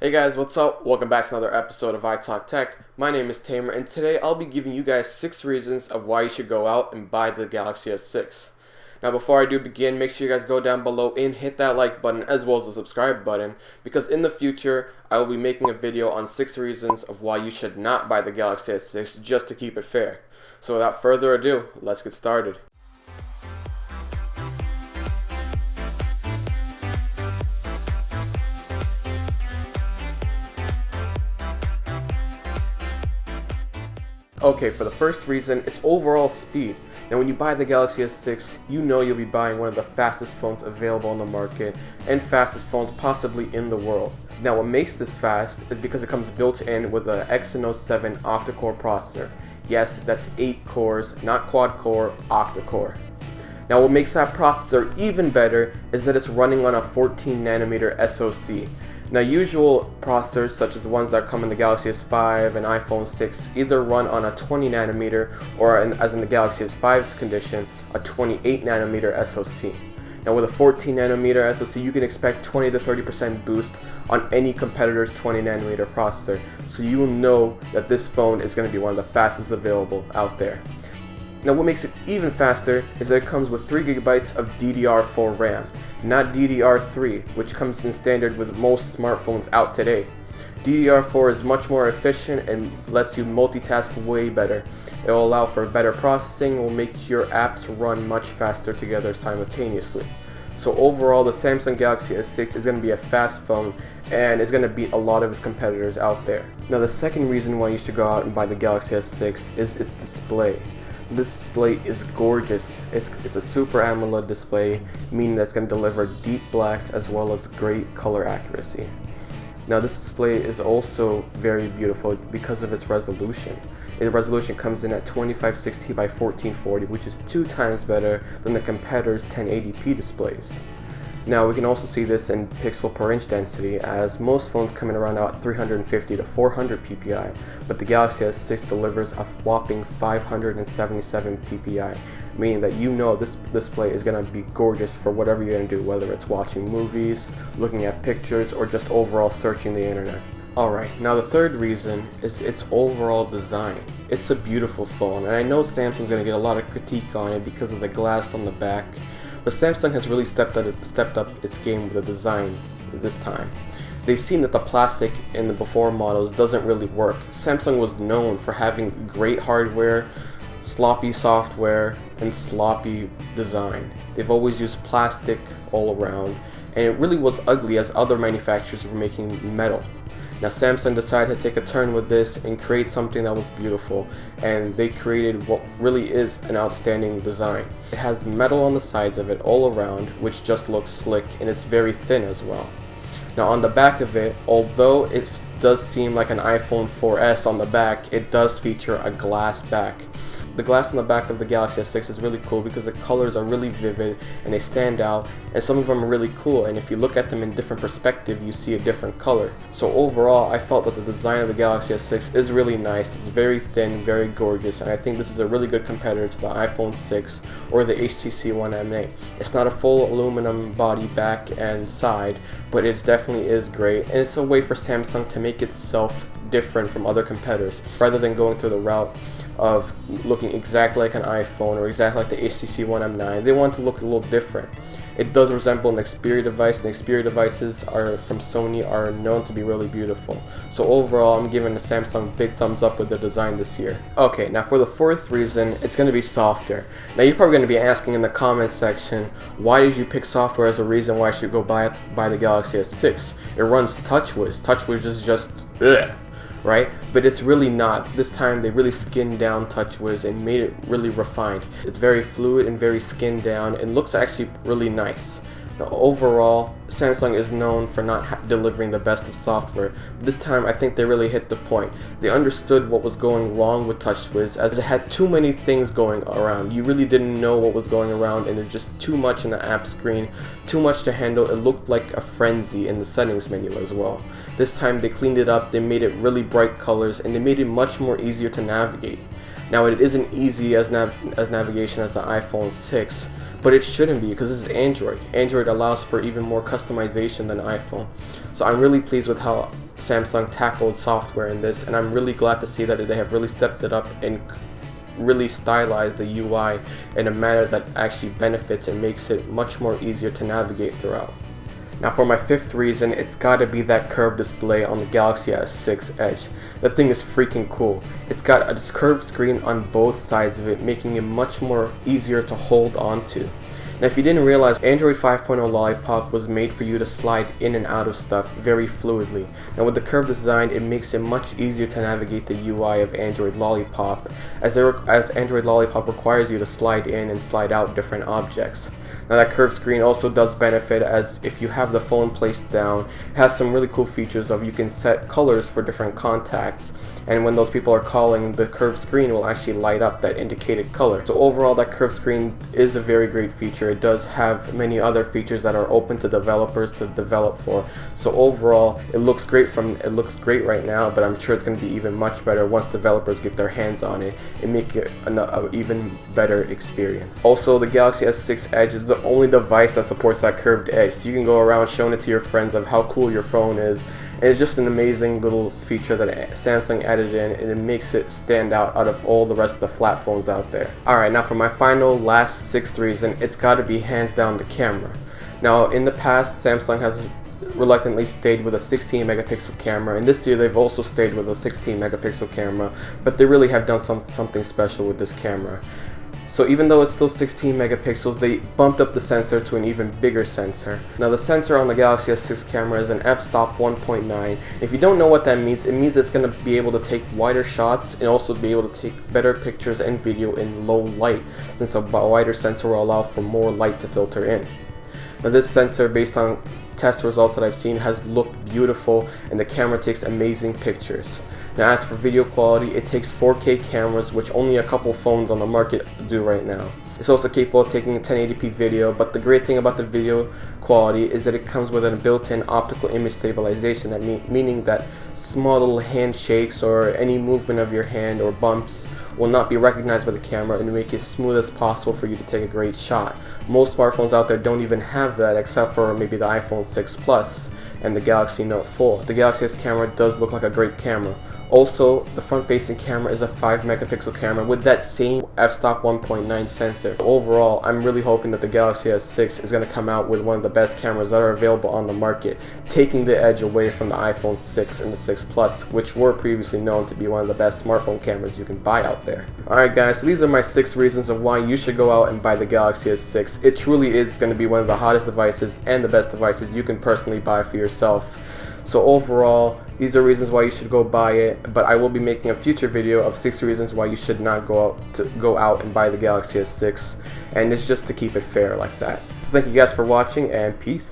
Hey guys, what's up? Welcome back to another episode of iTalk Tech. My name is Tamer, and today I'll be giving you guys 6 reasons of why you should go out and buy the Galaxy S6. Now before I do begin, make sure you guys go down below and hit that like button as well as the subscribe button, because in the future I will be making a video on 6 reasons of why you should not buy the Galaxy S6 just to keep it fair. So without further ado, let's get started. Okay, for the first reason, it's overall speed. Now when you buy the Galaxy S6, you know you'll be buying one of the fastest phones available on the market and fastest phones possibly in the world. Now what makes this fast is because it comes built in with a Exynos 7 octa-core processor. Yes, that's 8 cores, not quad-core, octa-core. Now what makes that processor even better is that it's running on a 14nm SoC. Now usual processors such as the ones that come in the Galaxy S5 and iPhone 6 either run on a 20nm or as in the Galaxy S5's condition, a 28nm SoC. Now with a 14nm SoC you can expect 20 to 30% boost on any competitor's 20nm processor, so you will know that this phone is going to be one of the fastest available out there. Now what makes it even faster is that it comes with 3GB of DDR4 RAM, not DDR3, which comes in standard with most smartphones out today. DDR4 is much more efficient and lets you multitask way better. It will allow for better processing and will make your apps run much faster together simultaneously. So overall, the Samsung Galaxy S6 is going to be a fast phone and is going to beat a lot of its competitors out there. Now the second reason why you should go out and buy the Galaxy S6 is its display. This display is gorgeous. It's a Super AMOLED display, meaning that it's going to deliver deep blacks as well as great color accuracy. Now this display is also very beautiful because of its resolution. Its resolution comes in at 2560 by 1440, which is 2 times better than the competitors' 1080p displays. Now we can also see this in pixel per inch density, as most phones come in around about 350 to 400 ppi, but the Galaxy S6 delivers a whopping 577 ppi, meaning that you know this display is going to be gorgeous for whatever you're going to do, whether it's watching movies, looking at pictures, or just overall searching the internet. Alright, now the third reason is its overall design. It's a beautiful phone, and I know Samsung's going to get a lot of critique on it because of the glass on the back, but Samsung has really stepped up its game with the design this time. They've seen that the plastic in the before models doesn't really work. Samsung was known for having great hardware, sloppy software, and sloppy design. They've always used plastic all around, and it really was ugly as other manufacturers were making metal. Now Samsung decided to take a turn with this and create something that was beautiful, and they created what really is an outstanding design. It has metal on the sides of it all around, which just looks slick, and it's very thin as well. Now on the back of it, although it does seem like an iPhone 4S on the back, it does feature a glass back. The glass on the back of the Galaxy S6 is really cool because the colors are really vivid and they stand out, and some of them are really cool, and if you look at them in different perspective you see a different color. So overall I felt that the design of the Galaxy S6 is really nice. It's very thin, very gorgeous, and I think this is a really good competitor to the iPhone 6 or the HTC One M8. It's not a full aluminum body back and side, but it definitely is great, and it's a way for Samsung to make itself different from other competitors rather than going through the route of looking exactly like an iPhone or exactly like the HTC One M9. They want to look a little different. It does resemble an Xperia device, and Xperia devices from Sony are known to be really beautiful. So overall, I'm giving the Samsung big thumbs up with the design this year. Okay, now for the fourth reason, it's going to be software. Now you're probably going to be asking in the comments section, why did you pick software as a reason why I should go buy the Galaxy S6? It runs TouchWiz. TouchWiz is just ugh, right? But it's really not. This time they really skinned down TouchWiz and made it really refined. It's very fluid and very skinned down and looks actually really nice. Now, overall, Samsung is known for not delivering the best of software. This time I think they really hit the point. They understood what was going wrong with TouchWiz, as it had too many things going around. You really didn't know what was going around, and there's just too much in the app screen, too much to handle. It looked like a frenzy in the settings menu as well. This time they cleaned it up, they made it really bright colors, and they made it much more easier to navigate. Now it isn't easy as navigation as the iPhone 6, but it shouldn't be because this is Android. Android allows for even more customization than iPhone. So I'm really pleased with how Samsung tackled software in this, and I'm really glad to see that they have really stepped it up and really stylized the UI in a manner that actually benefits and makes it much more easier to navigate throughout. Now for my fifth reason, it's gotta be that curved display on the Galaxy S6 Edge. That thing is freaking cool. It's got a curved screen on both sides of it, making it much more easier to hold on to. Now if you didn't realize, Android 5.0 Lollipop was made for you to slide in and out of stuff very fluidly. Now with the curved design, it makes it much easier to navigate the UI of Android Lollipop, as Android Lollipop requires you to slide in and slide out different objects. Now that curved screen also does benefit, as if you have the phone placed down, it has some really cool features of you can set colors for different contacts, and when those people are calling, the curved screen will actually light up that indicated color. So overall, that curved screen is a very great feature. It does have many other features that are open to developers to develop for. So overall, it looks great right now, but I'm sure it's going to be even much better once developers get their hands on it and make it an even better experience. Also, the Galaxy S6 Edge is the only device that supports that curved edge, so you can go around showing it to your friends of how cool your phone is. And it's just an amazing little feature that Samsung added in, and it makes it stand out of all the rest of the flat phones out there. Alright, now for my final last sixth reason, it's got to be hands down the camera. Now in the past, Samsung has reluctantly stayed with a 16 megapixel camera, and this year they've also stayed with a 16 megapixel camera, but they really have done something special with this camera. So even though it's still 16 megapixels, they bumped up the sensor to an even bigger sensor. Now the sensor on the Galaxy S6 camera is an f-stop 1.9. If you don't know what that means, it means it's going to be able to take wider shots and also be able to take better pictures and video in low light, since a wider sensor will allow for more light to filter in. Now this sensor, based on test results that I've seen, has looked beautiful, and the camera takes amazing pictures. Now as for video quality, it takes 4K cameras, which only a couple phones on the market do right now. It's also capable of taking 1080p video, but the great thing about the video quality is that it comes with a built-in optical image stabilization, meaning that small little handshakes or any movement of your hand or bumps will not be recognized by the camera and make it smooth as possible for you to take a great shot. Most smartphones out there don't even have that, except for maybe the iPhone 6 Plus and the Galaxy Note 4. The Galaxy S camera does look like a great camera. Also, the front-facing camera is a 5 megapixel camera with that same f-stop 1.9 sensor. Overall, I'm really hoping that the Galaxy S6 is going to come out with one of the best cameras that are available on the market, taking the edge away from the iPhone 6 and the 6 Plus, which were previously known to be one of the best smartphone cameras you can buy out there. Alright guys, so these are my 6 reasons of why you should go out and buy the Galaxy S6. It truly is going to be one of the hottest devices and the best devices you can personally buy for yourself. So overall, these are reasons why you should go buy it, but I will be making a future video of 6 reasons why you should not go out and buy the Galaxy S6, and it's just to keep it fair like that. So thank you guys for watching, and peace.